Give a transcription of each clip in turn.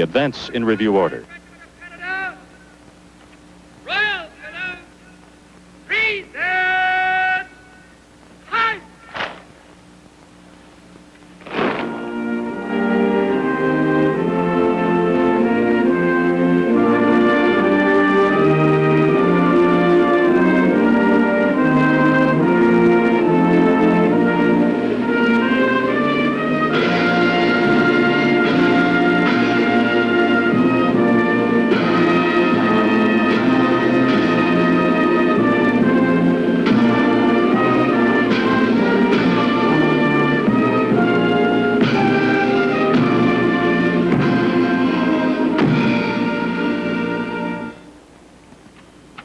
advance in review order. Royal Canoe, present, high!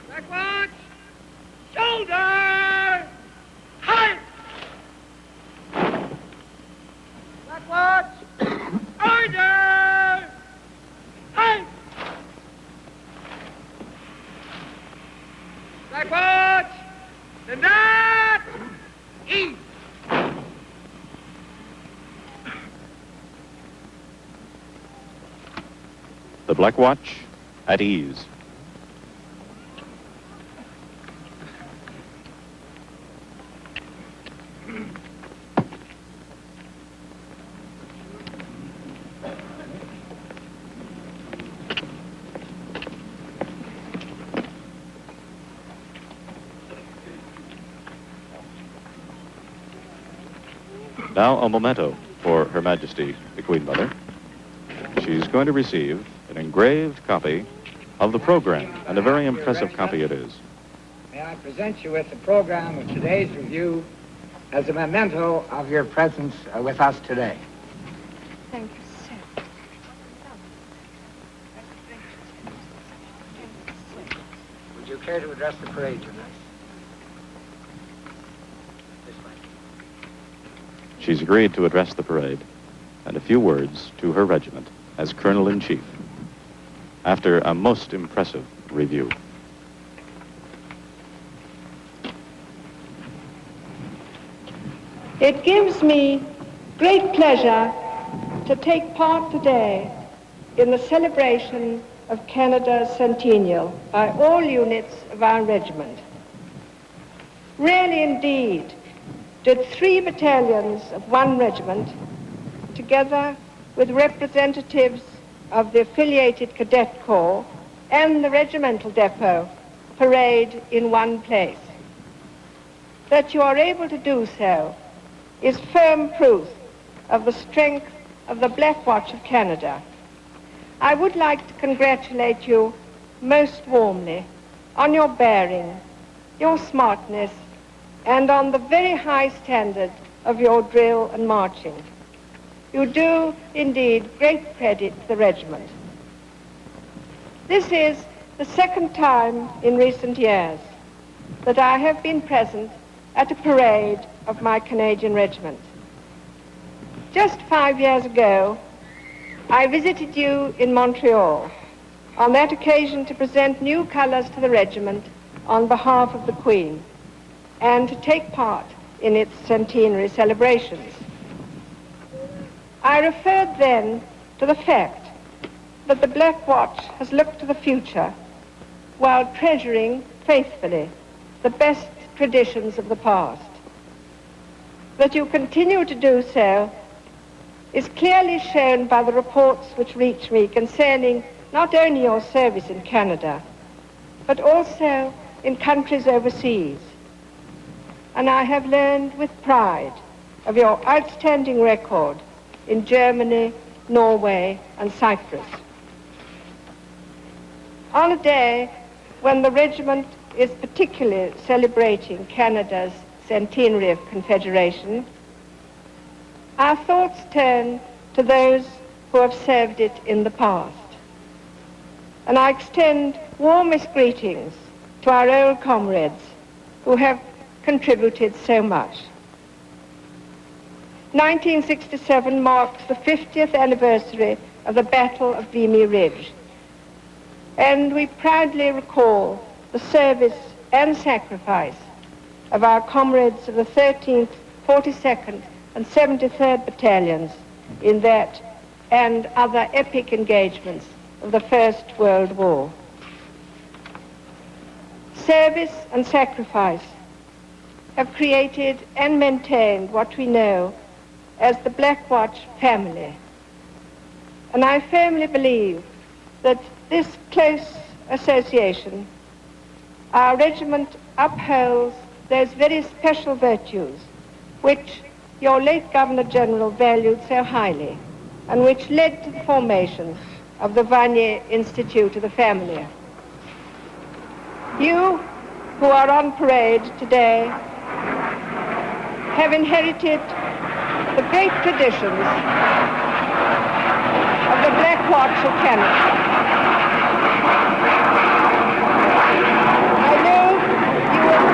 Backward, shoulder, high! Backward, order, high! Backward, stand up, east! The Black Watch at ease. Now a memento for Her Majesty, the Queen Mother. She's going to receive an engraved copy of the program, and a very impressive copy it is. May I present you with the program of today's review as a memento of your presence with us today. Thank you, sir. Would you care to address the parade tonight? This way. She's agreed to address the parade and a few words to her regiment as Colonel-in-Chief after a most impressive review. It gives me great pleasure to take part today in the celebration of Canada's Centennial by all units of our regiment. Really indeed, did 3 battalions of one regiment, together with representatives of the affiliated cadet corps and the regimental depot, parade in one place. That you are able to do so is firm proof of the strength of the Black Watch of Canada. I would like to congratulate you most warmly on your bearing, your smartness, and on the very high standard of your drill and marching. You do indeed great credit to the regiment. This is the second time in recent years that I have been present at a parade of my Canadian regiment. Just 5 years ago, I visited you in Montreal, on that occasion to present new colors to the regiment on behalf of the Queen and to take part in its centenary celebrations. I referred then to the fact that the Black Watch has looked to the future while treasuring faithfully the best traditions of the past. That you continue to do so is clearly shown by the reports which reach me concerning not only your service in Canada, but also in countries overseas. And I have learned with pride of your outstanding record in Germany, Norway, and Cyprus. On a day when the regiment is particularly celebrating Canada's centenary of Confederation, our thoughts turn to those who have served it in the past. And I extend warmest greetings to our old comrades who have contributed so much. 1967 marks the 50th anniversary of the Battle of Vimy Ridge, and we proudly recall the service and sacrifice of our comrades of the 13th, 42nd, and 73rd Battalions in that and other epic engagements of the First World War. Service and sacrifice have created and maintained what we know as the Black Watch family. And I firmly believe that this close association, our regiment upholds those very special virtues which your late Governor General valued so highly and which led to the formation of the Vanier Institute of the Family. You who are on parade today have inherited the great traditions of the Black Watch of Canada. I know you will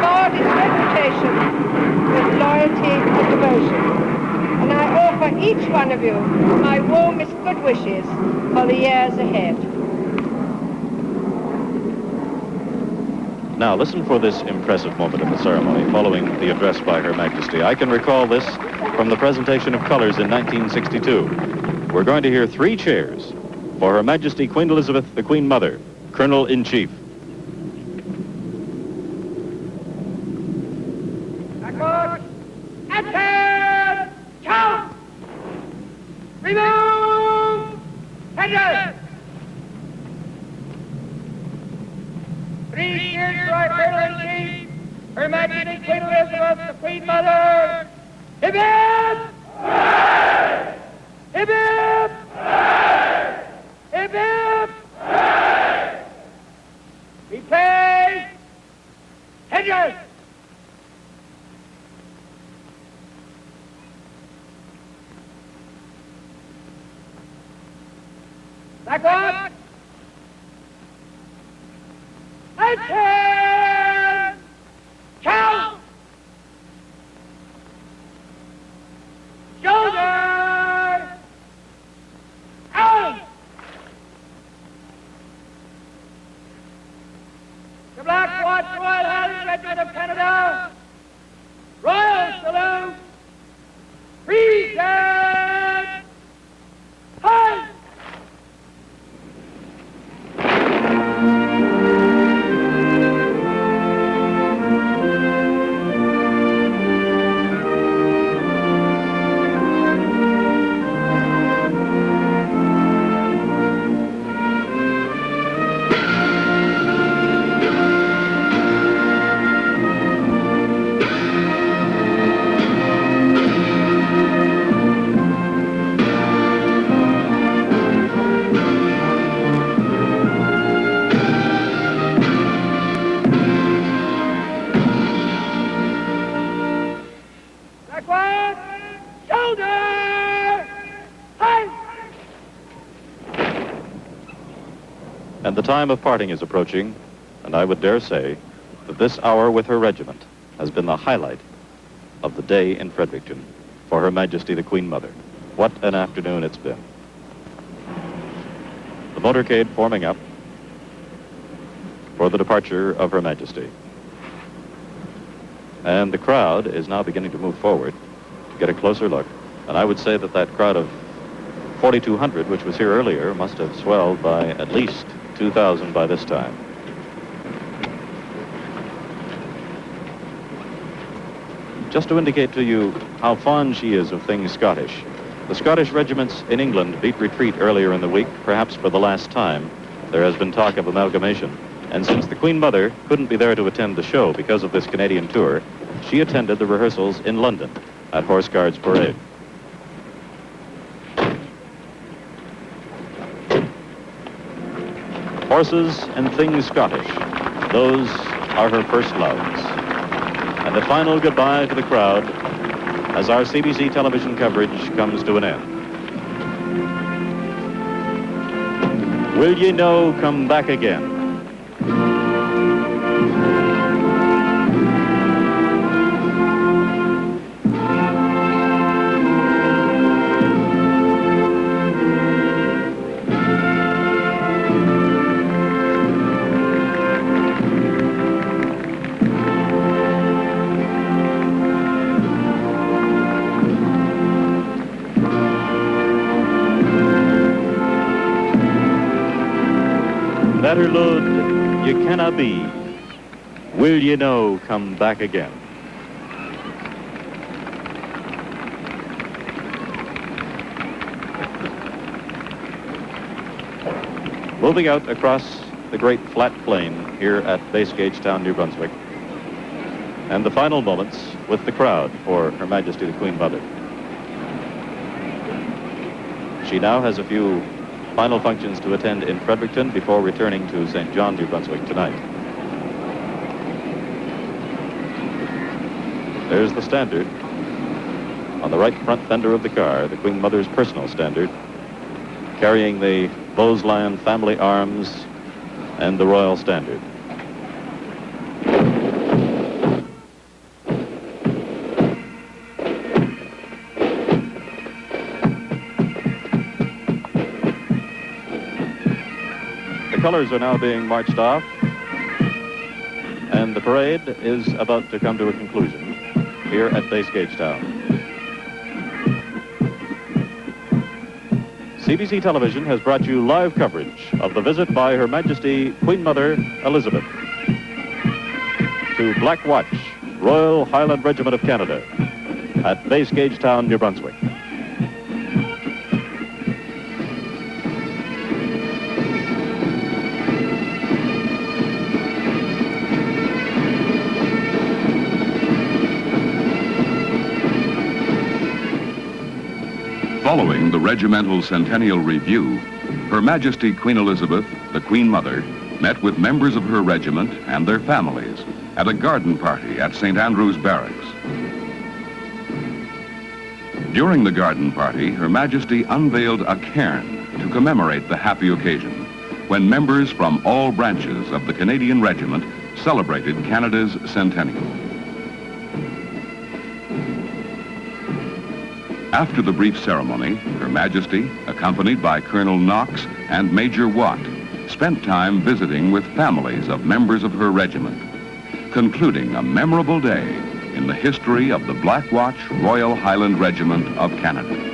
guard its reputation with loyalty and devotion, and I offer each one of you my warmest good wishes for the years ahead. Now, listen for this impressive moment in the ceremony following the address by Her Majesty. I can recall this from the presentation of colors in 1962. We're going to hear 3 cheers for Her Majesty Queen Elizabeth, the Queen Mother, Colonel-in-Chief. Backward. Action. Count. Remove. Headers. 3 cheers for our Colonel-in-Chief, Her Majesty Queen Elizabeth, the Queen Mother. Hip hip! Hip hip! Hip hip! Replace! Hedges! Backward! Action! Count! Shoulders! Out! The Black Watch Royal Highland Regiment of Canada, Royal Salute, Present! Halt! Backward! Shoulder! Halt! And the time of parting is approaching, and I would dare say that this hour with her regiment has been the highlight of the day in Fredericton for Her Majesty the Queen Mother. What an afternoon it's been. The motorcade forming up for the departure of Her Majesty. And the crowd is now beginning to move forward to get a closer look. And I would say that that crowd of 4,200, which was here earlier, must have swelled by at least 2,000 by this time. Just to indicate to you how fond she is of things Scottish, the Scottish regiments in England beat retreat earlier in the week, perhaps for the last time. There has been talk of amalgamation. And since the Queen Mother couldn't be there to attend the show because of this Canadian tour, she attended the rehearsals in London at Horse Guards Parade. Horses and things Scottish, those are her first loves. And a final goodbye to the crowd as our CBC television coverage comes to an end. Will ye no come back again? better load you canna be. Will you know come back again? Moving out across the great flat plain here at Base Gage Town, New Brunswick. And the final moments with the crowd for Her Majesty the Queen Mother. She now has a few final functions to attend in Fredericton before returning to St. John, New Brunswick tonight. There's the standard on the right front fender of the car, the Queen Mother's personal standard, carrying the Bowes-Lyon family arms and the royal standard. The colors are now being marched off, and the parade is about to come to a conclusion here at Base Gage Town. CBC Television has brought you live coverage of the visit by Her Majesty Queen Mother Elizabeth to Black Watch, Royal Highland Regiment of Canada at Base Gage Town, New Brunswick. Following the regimental Centennial Review, Her Majesty Queen Elizabeth, the Queen Mother, met with members of her regiment and their families at a garden party at St. Andrew's Barracks. During the garden party, Her Majesty unveiled a cairn to commemorate the happy occasion, when members from all branches of the Canadian Regiment celebrated Canada's centennial. After the brief ceremony, Her Majesty, accompanied by Colonel Knox and Major Watt, spent time visiting with families of members of her regiment, concluding a memorable day in the history of the Black Watch Royal Highland Regiment of Canada.